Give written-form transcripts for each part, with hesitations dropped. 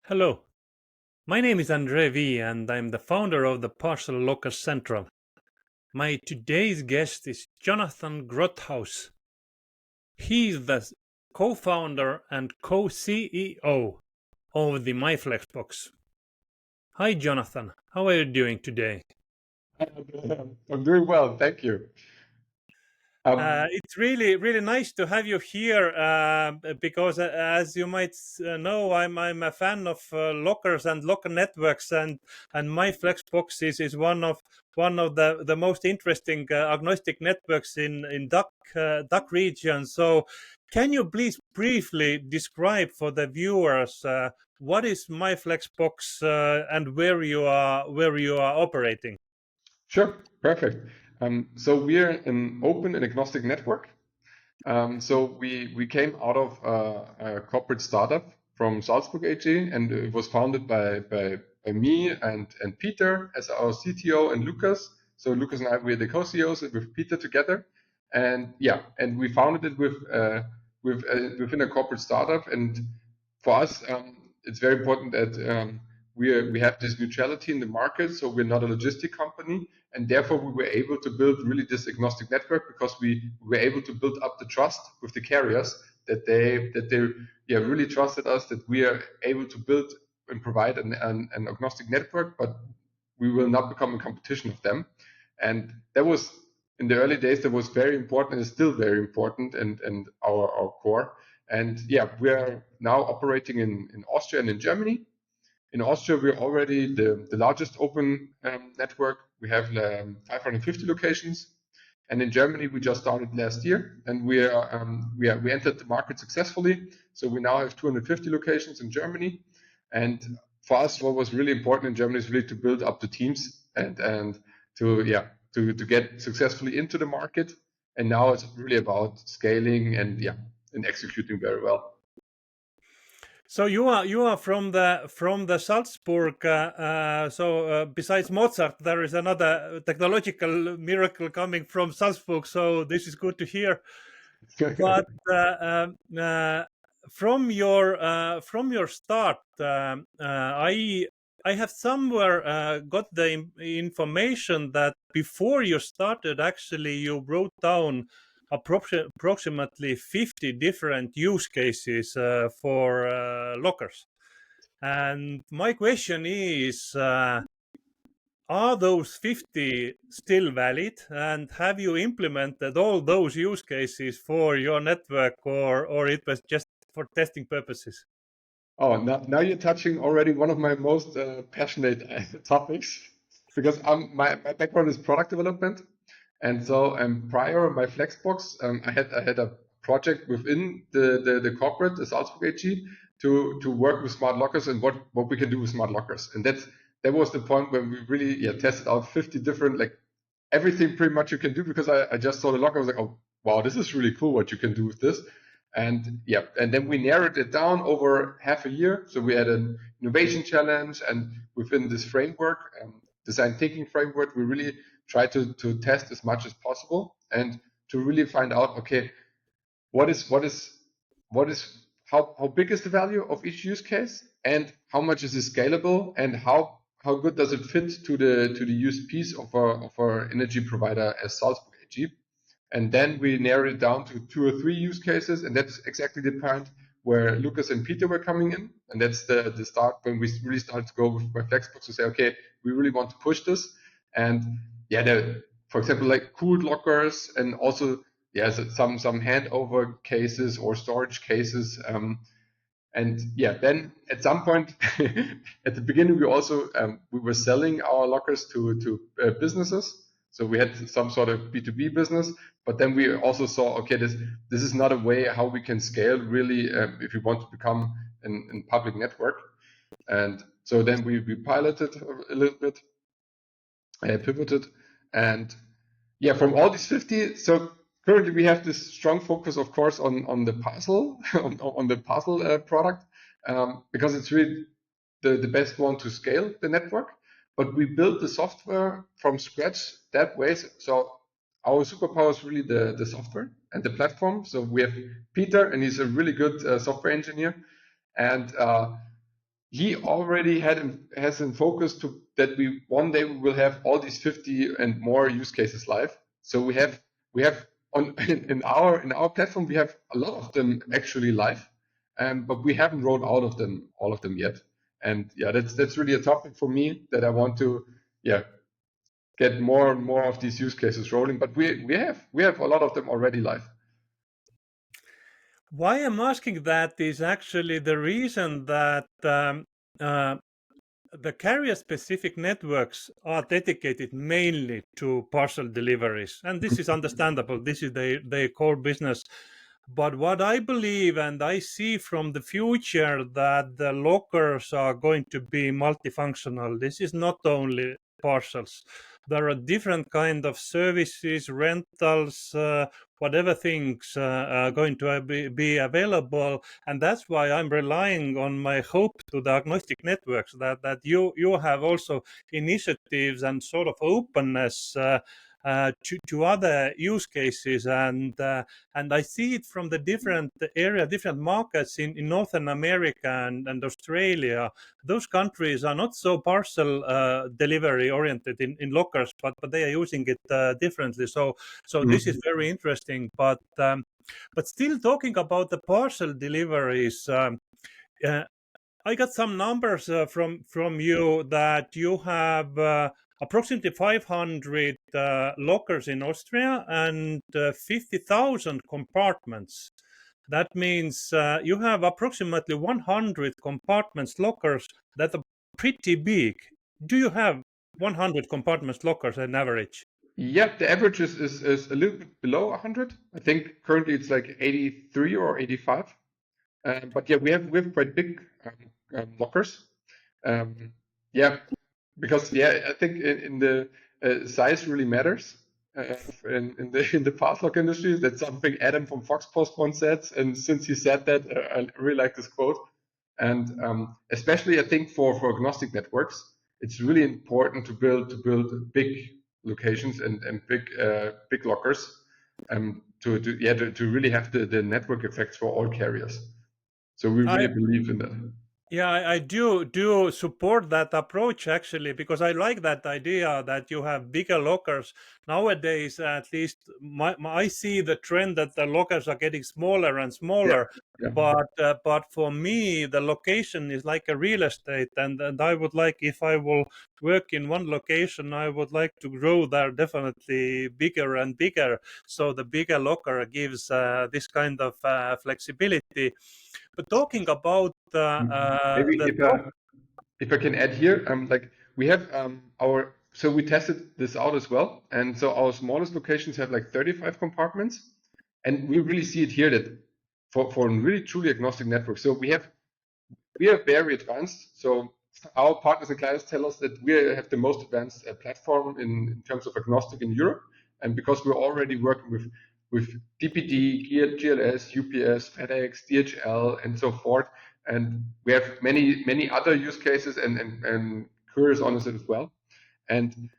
Hello, my name is Andre V and I'm the founder of the Parcel Locker Central. My today's guest is Jonathan Grothaus. He is the co-founder and co-CEO of the MyFlexBox. Hi Jonathan, how are you doing today? I'm doing well, thank you. It's really nice to have you here because, as you might know, I'm a fan of lockers and locker networks, and my Flexbox is one of the most interesting agnostic networks in DACH region. So, can you please briefly describe for the viewers what is my Flexbox and where you are operating? Sure, perfect. So we're an open and agnostic network. So we came out of a corporate startup from Salzburg AG, and it was founded by me and Peter as our CTO and Lucas. So Lucas and I, we're the co-CEOs with Peter together, and yeah, and we founded it within a corporate startup. And for us, it's very important that we have this neutrality in the market. So we're not a logistic company, and therefore we were able to build really this agnostic network because we were able to build up the trust with the carriers that they really trusted us, that we are able to build and provide an agnostic network, but we will not become a competition of them. And that was in the early days, that was very important and is still very important, and our core. And yeah, we are now operating in Austria and in Germany. In Austria, we're already the largest open network. We have 550 locations. And in Germany, we just started last year, and we entered the market successfully. So we now have 250 locations in Germany. And for us, what was really important in Germany is really to build up the teams and to get successfully into the market. And now it's really about scaling and executing very well. So you are from the Salzburg. Besides Mozart, there is another technological miracle coming from Salzburg. So this is good to hear. But from your start, I have somewhere got the information that before you started, actually, you wrote down approximately 50 different use cases for lockers. And my question is, are those 50 still valid? And have you implemented all those use cases for your network, or it was just for testing purposes? Oh, now you're touching already one of my most passionate topics, because my background is product development, and so prior my Flexbox, I had a project within the corporate, the Salzburg AG, to work with smart lockers and what we can do with smart lockers, and that was the point when we really tested out 50 different, like everything pretty much you can do, because I just saw the locker. I was like, oh wow, this is really cool what you can do with this. And yeah, and then we narrowed it down over half a year. So we had an innovation challenge, and within this framework, design thinking framework, we really try to test as much as possible and to really find out, okay, what is how big is the value of each use case, and how much is it scalable, and how good does it fit to the USPs of our energy provider as Salzburg AG. And then we narrowed it down to 2 or 3 use cases, and that's exactly the point where Lucas and Peter were coming in, and that's the start when we really started to go with my Flexbox to say, okay, we really want to push this. And yeah, for example, like cooled lockers, and also some handover cases or storage cases. And yeah, then at some point at the beginning, we also we were selling our lockers to businesses. So we had some sort of B2B business, but then we also saw, okay, this is not a way how we can scale really if we want to become an public network. And so then we piloted a little bit, pivoted, and yeah, from all these 50, so currently we have this strong focus, of course, on the parcel, on the parcel product, because it's really the best one to scale the network. But we built the software from scratch that way. So our superpower is really the software and the platform. So we have Peter, and he's a really good software engineer. And he already has in focus to that we one day we will have all these 50 and more use cases live. So we have on in our platform we have a lot of them actually live, but we haven't rolled out of them all of them yet. And yeah, that's really a topic for me that I want to get more and more of these use cases rolling. But we have a lot of them already live. Why I'm asking that is actually the reason that uh, the carrier-specific networks are dedicated mainly to parcel deliveries, and this is understandable. This is their core business. But what I believe and I see from the future that the lockers are going to be multifunctional. This is not only parcels. There are different kind of services, rentals, whatever things are going to be available, and that's why I'm relying on my hope to the agnostic networks that you have also initiatives and sort of openness to other use cases, and I see it from the different area, different markets in Northern America and Australia. Those countries are not so parcel delivery oriented in lockers, but they are using it differently. So this is Mhm. very interesting. But still talking about the parcel deliveries. Uh, I got some numbers from you that you have approximately 500 lockers in Austria and 50,000 compartments. That means you have approximately 100 compartments lockers that are pretty big. Do you have 100 compartments lockers on average? Yeah, the average is a little bit below 100. I think currently it's like 83 or 85. But yeah, we have quite big lockers. Um, yeah, because yeah, I think in the size really matters in the in the path lock industry. That's something Adam from Foxpost once said, and since he said that, I really like this quote. And especially, I think for agnostic networks, it's really important to build big locations and big lockers to really have the network effects for all carriers. So we I really believe in that. Yeah, I do support that approach actually, because I like that idea that you have bigger lockers. Nowadays, at least I see the trend that the lockers are getting smaller and Yeah, smaller. yeah. But for me, the location is like a real estate, and I would like, if I will work in one location, I would like to grow there definitely bigger and bigger. So the bigger locker gives this kind of flexibility. But talking about Maybe the if I can add here, like we have our so we tested this out as well, and so our smallest locations have like 35 compartments, and we really see it here that for a really truly agnostic network. So we are very advanced. So our partners and clients tell us that we have the most advanced platform in terms of agnostic in Europe, and because we're already working with DPD, GLS, UPS, FedEx, DHL, and so forth, and we have many other use cases and couriers on it as well. And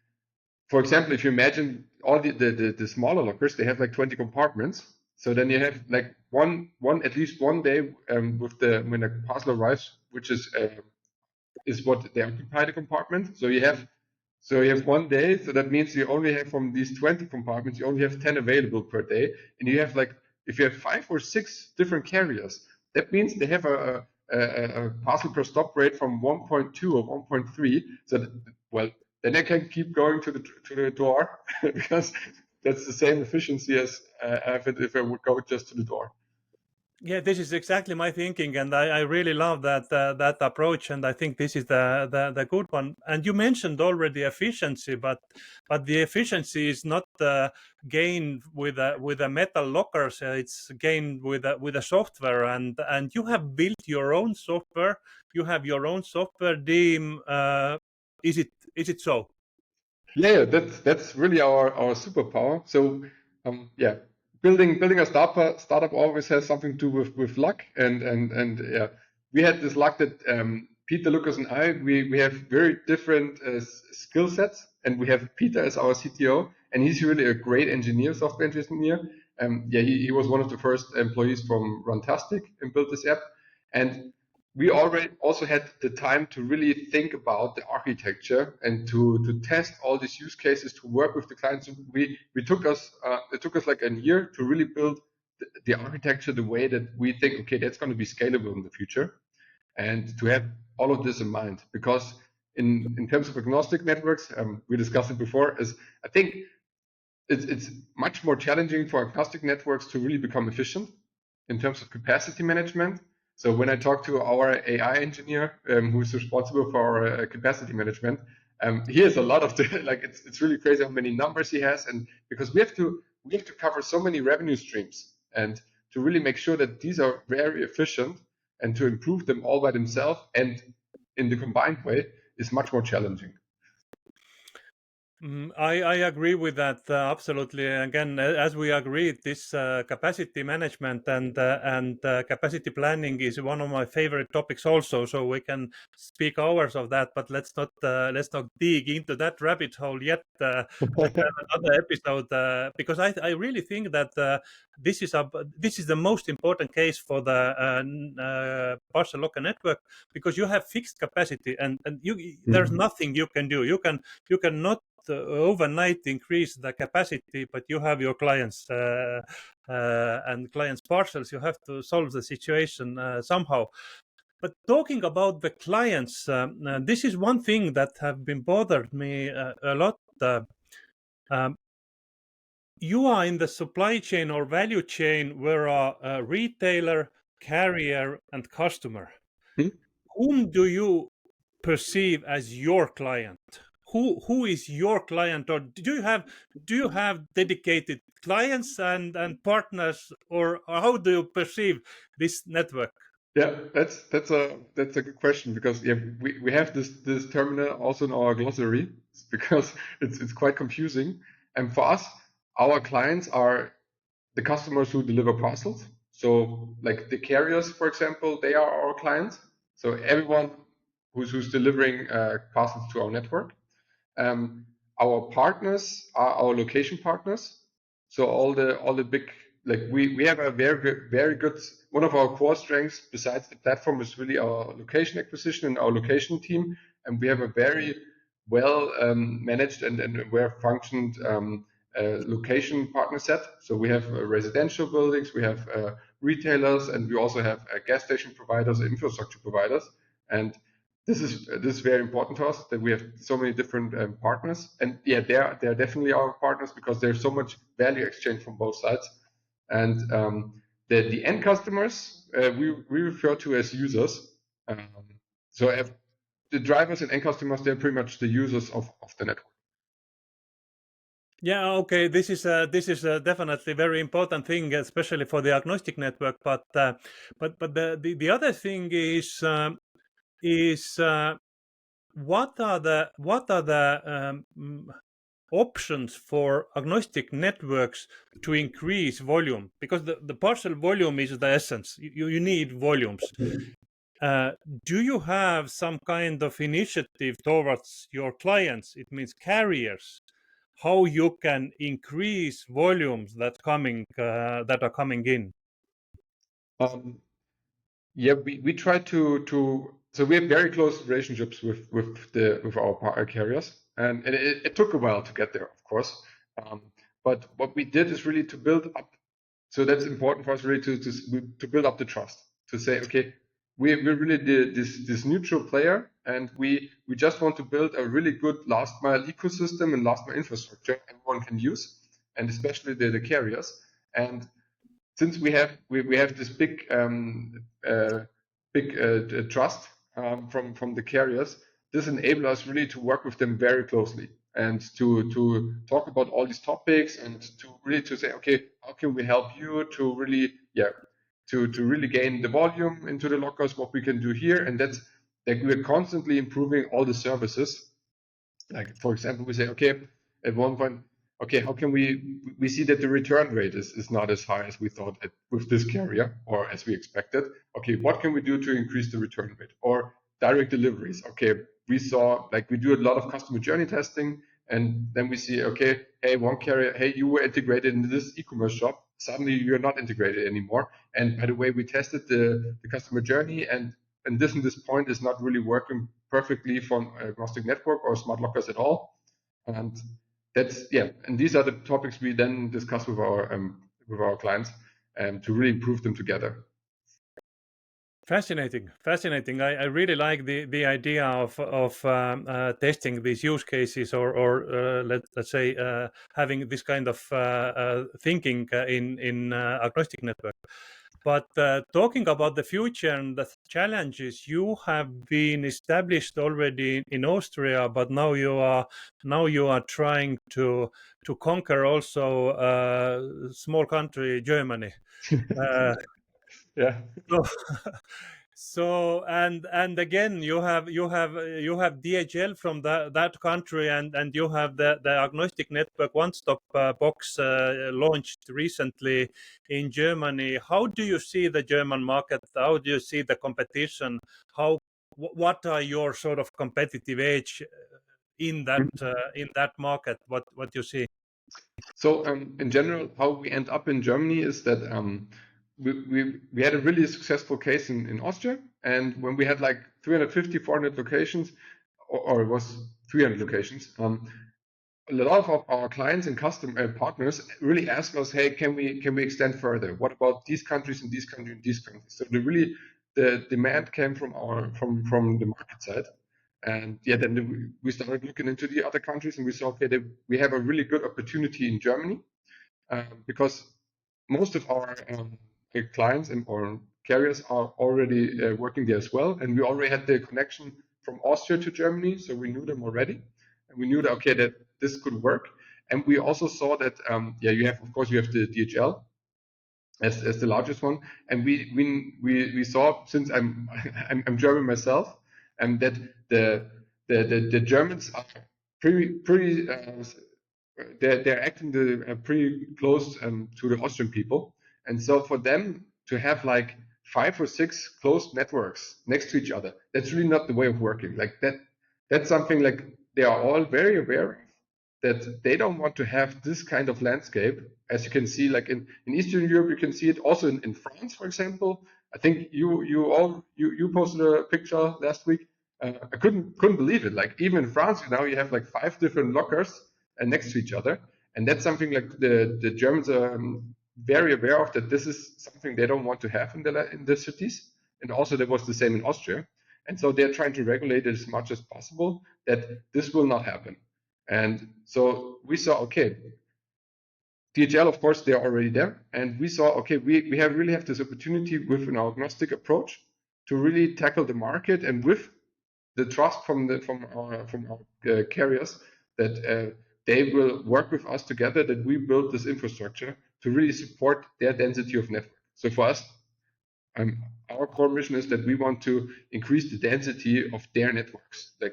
for example, if you imagine all the smaller lockers, they have like 20 compartments. So then you have like one at least one day with the when a parcel arrives, which is what they occupy the compartment. So you have one day. So that means you only have from these 20 compartments, you only have 10 available per day, and you have like if you have 5 or 6 different carriers, that means they have a parcel per stop rate from 1.2 or 1.3. So well, then I can keep going to the door because that's the same efficiency as if I would go just to the door. Yeah, this is exactly my thinking, and I really love that approach, and I think this is the good one. And you mentioned already efficiency, but the efficiency is not gained with a metal lockers. It's gained with a software, and you have built your own software. You have your own software team. Is it so? Yeah, that's really our superpower. So yeah, building a startup always has something to do with luck, and yeah, we had this luck that Peter, Lucas, and I we have very different skill sets, and we have Peter as our CTO, and he's really a great engineer, software engineer. Yeah, he was one of the first employees from Runtastic and built this app, and we already also had the time to really think about the architecture and to test all these use cases, to work with the clients. So we took us it took us like a year to really build the architecture the way that we think, okay, that's going to be scalable in the future, and to have all of this in mind. Because in terms of agnostic networks, we discussed it before, is I think it's much more challenging for agnostic networks to really become efficient in terms of capacity management. So when I talk to our AI engineer, who's responsible for our capacity management, he has a lot of like it's really crazy how many numbers he has, and because we have to cover so many revenue streams, and to really make sure that these are very efficient and to improve them all by themselves and in the combined way is much more challenging. I agree with that absolutely. Again, as we agreed, this capacity management and capacity planning is one of my favorite topics also. So we can speak hours of that, but let's not dig into that rabbit hole yet. Let's have another episode because I really think that this is the most important case for the parcel locker network, because you have fixed capacity and there's nothing you can do. You cannot overnight increase the capacity, but you have your clients and clients' parcels. You have to solve the situation somehow. But talking about the clients, this is one thing that have been bothered me a lot. Um, you are in the supply chain or value chain where a retailer, carrier, and customer. Whom do you perceive as your client? Who is your client, or do you have dedicated clients and partners, or how do you perceive this network? Yeah, that's a good question, because yeah, we have this terminal also in our glossary because it's quite confusing. And for us, our clients are the customers who deliver parcels. So like the carriers, for example, they are our clients. So everyone who's delivering parcels to our network. Um, our partners are our location partners. So all the big, like we have a very good, one of our core strengths besides the platform is really our location acquisition and our location team, and we have a very well managed and well functioned location partner set. So we have residential buildings, we have retailers, and we also have gas station providers, infrastructure providers, and this is very important to us that we have so many different partners. And yeah, they're definitely our partners because there's so much value exchange from both sides. And the end customers we refer to as users. Um, so if the drivers and end customers, they're pretty much the users of the network. Yeah, okay. This is definitely very important thing, especially for the agnostic network. But the other thing is what are the options for agnostic networks to increase volume, because the parcel volume is the essence. You need volumes. Do you have some kind of initiative towards your clients, it means carriers, how you can increase volumes that are coming in? Um, yeah, we try to so we have very close relationships with our partner carriers, and it took a while to get there, of course. Um, but what we did is really to build up. So that's important for us, really, to build up the trust. To say, okay, we're really this neutral player, and we just want to build a really good last mile ecosystem and last mile infrastructure everyone can use, and especially the carriers. And since we have this big trust from the carriers, this enables us really to work with them very closely and to talk about all these topics, and to really to say, okay, how can we help you to really to really gain the volume into the lockers, what we can do here. And that's like we're constantly improving all the services. Like, for example, we say, okay, at one point, okay, how can we see that the return rate is not as high as we thought with this carrier, or as we expected. Okay, what can we do to increase the return rate? Or direct deliveries. Okay, we saw, like, we do a lot of customer journey testing, and then we see, okay, hey, one carrier, hey, you were integrated into this e-commerce shop, suddenly you're not integrated anymore. And by the way, we tested the customer journey, and and this point is not really working perfectly for agnostic network or smart lockers at all. And that's and these are the topics we then discuss with our clients to really improve them together. Fascinating, fascinating. I really like the idea of testing these use cases, or let's say having this kind of thinking in agnostic network. But talking about the future and the challenges, you have been established already in Austria, but now you are trying to conquer also small country Germany. Yeah. So, so and again, you have DHL from that country, and you have the agnostic network one stop box launched recently in Germany. How do you see the German market? How do you see the competition? What are your sort of competitive edge in that market? What you see? So in general, how we end up in Germany is that we had a really successful case in Austria, and when we had like 350, 400 locations, or it was 300 locations, a lot of our clients and customer partners really ask us, hey, can we extend further? What about these countries and these countries and these countries? So the demand came from the market side. And then we started looking into the other countries, and we saw, okay, we have a really good opportunity in Germany because most of our clients or carriers are already working there as well, and we already had the connection from Austria to Germany, so we knew them already, and we knew that okay, that this could work. And we also saw that you have the DHL as the largest one, and we saw, since I'm I'm German myself, and that the Germans are pretty they're acting pretty close to the Austrian people, and so for them to have like 5 or 6 closed networks next to each other, that's really not the way of working. Like that's something like they are all very aware of, that they don't want to have this kind of landscape. As you can see, like in Eastern Europe, you can see it also in France, for example. I think you posted a picture last week. I couldn't believe it. Like even in France now, you have like 5 different lockers next to each other, and that's something like the Germans are very aware of, that this is something they don't want to have in the cities. And also that was the same in Austria, and so they're trying to regulate it as much as possible that this will not happen. And so we saw, okay, DHL, of course, they're already there. And we saw, okay, we really have this opportunity with an agnostic approach to really tackle the market, and with the trust from our carriers, that they will work with us together, that we build this infrastructure to really support their density of network. So for us, our core mission is that we want to increase the density of their networks. Like,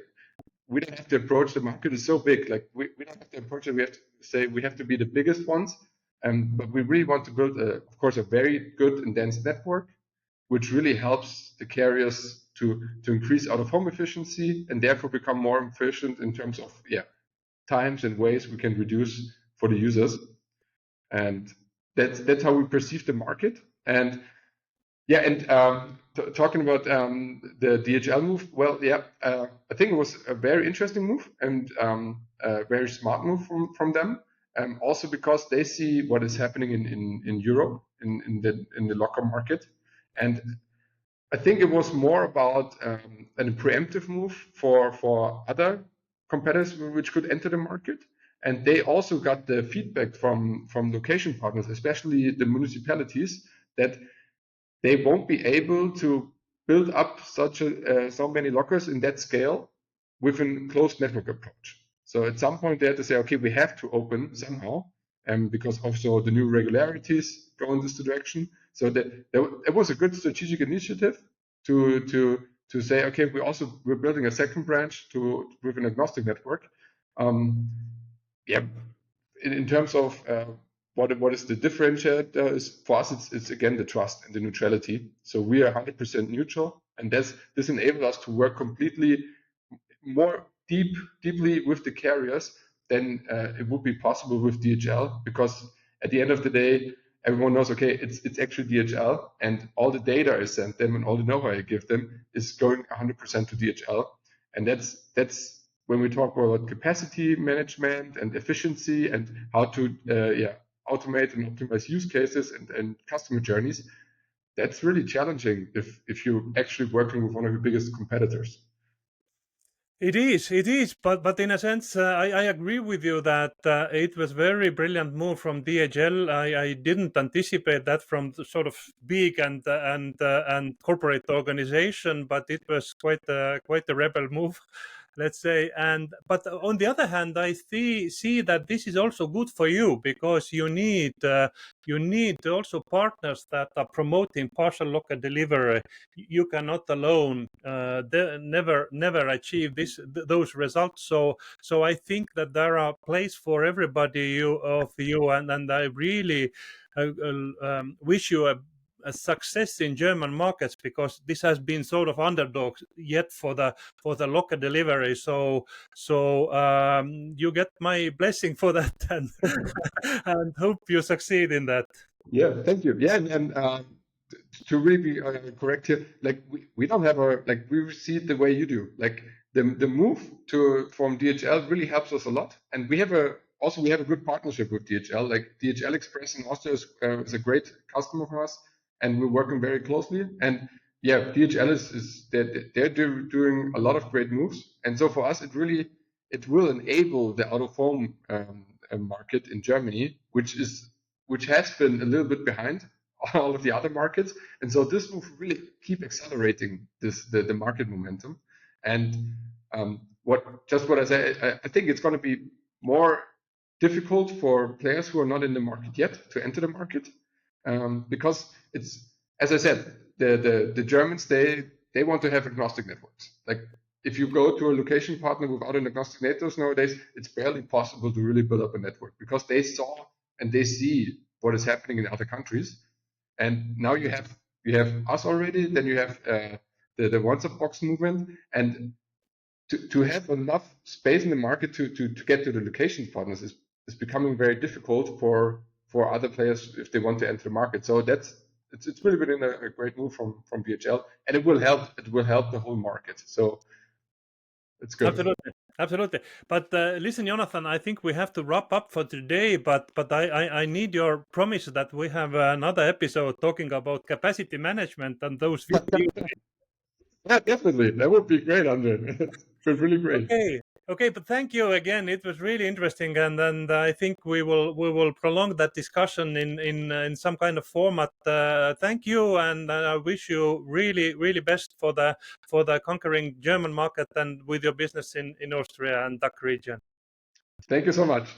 we don't have to approach, the market is so big. Like we don't have to approach it. We have to say we have to be the biggest ones, but we really want to build, of course, a very good and dense network, which really helps the carriers to increase out of home efficiency, and therefore become more efficient in terms of times and ways we can reduce for the users. And that's how we perceive the market. And talking about the DHL move, well, I think it was a very interesting move, and a very smart move from them. Also because they see what is happening in Europe in the locker market, and I think it was more about a preemptive move for other competitors which could enter the market. And they also got the feedback from location partners, especially the municipalities, that they won't be able to build up so many lockers in that scale with a closed network approach. So at some point they had to say, okay, we have to open somehow, because also the new regularities go in this direction. So it was a good strategic initiative to say, okay, we're building a second branch with an agnostic network. In terms of what is the differentiator, is for us it's again the trust and the neutrality. So we are 100% neutral, and this enables us to work completely more deeply with the carriers than it would be possible with DHL, because at the end of the day, everyone knows, okay, it's actually DHL, and all the data I send them and all the know-how I give them is going 100% to DHL. And that's when we talk about capacity management and efficiency and how to automate and optimize use cases and customer journeys. That's really challenging if you're actually working with one of your biggest competitors. It is, but in a sense, I agree with you that it was very brilliant move from DHL. I didn't anticipate that from the sort of big and corporate organization, but it was quite a rebel move, let's say. But on the other hand, I see that this is also good for you, because you need also partners that are promoting parcel locker delivery. You cannot alone never achieve those results. So I think that there are place for everybody of you, and I really wish you a success in German markets, because this has been sort of underdog yet for the locker delivery. So you get my blessing for that, and hope you succeed in that. Yeah, thank you. Yeah, and to really be correct here, like we don't have we see it the way you do. Like the move from DHL really helps us a lot, and we have a good partnership with DHL. Like DHL Express in Austria is a great customer for us, and we're working very closely. And yeah, DHL is they're doing a lot of great moves, and so for us it will enable the out of home market in Germany, which has been a little bit behind all of the other markets. And so this will really keep accelerating the market momentum. And what I say, I think it's going to be more difficult for players who are not in the market yet to enter the market, because it's, as I said, the Germans, they want to have agnostic networks. Like if you go to a location partner without an agnostic network nowadays, it's barely possible to really build up a network, because they saw and they see what is happening in other countries. And now you have us already, then you have the one-stop box movement, and to have enough space in the market to get to the location partners is becoming very difficult for other players if they want to enter the market. So it's really been a great move from DHL, and it will help the whole market. So it's good. Absolutely. But listen, Jonathan, I think we have to wrap up for today. But I need your promise that we have another episode talking about capacity management and those 50. Yeah, definitely. That would be great, Andre. It's been really great. Okay, but thank you again. It was really interesting, and I think we will prolong that discussion in some kind of format. Thank you, and I wish you really best for the conquering German market and with your business in Austria and DACH region. Thank you so much.